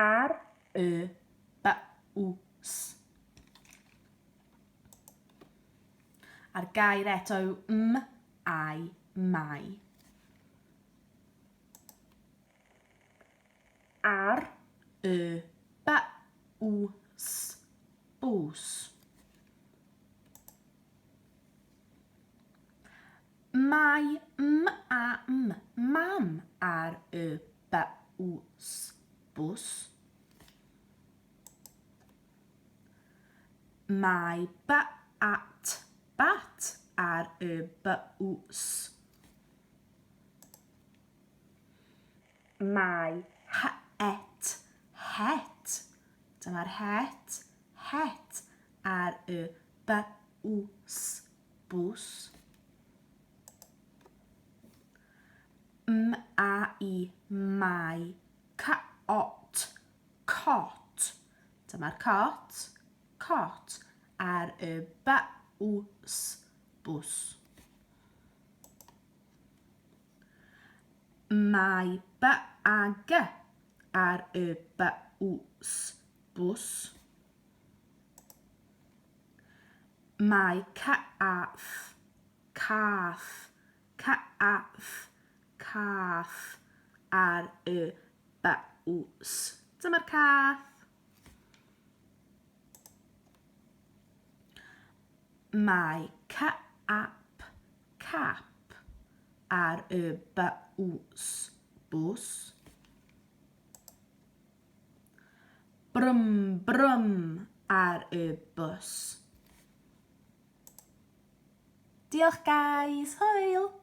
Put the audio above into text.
Ar y bws. A'r gair eto yw ai, mai. Ar y bws, bws. Mae a mam ar y bws, bws. Mae bat ar y bws. Mae het. Dyma'r het ar y bws, bws. Mae cot. Dyma'r cot ar y bws, bws. Mae bag ar y bws, bws. Mae cath ar y bws. Dyma'r cath. Mae cap ar y bws, bws. Brym ar y bws. Diolch guys, hwyl!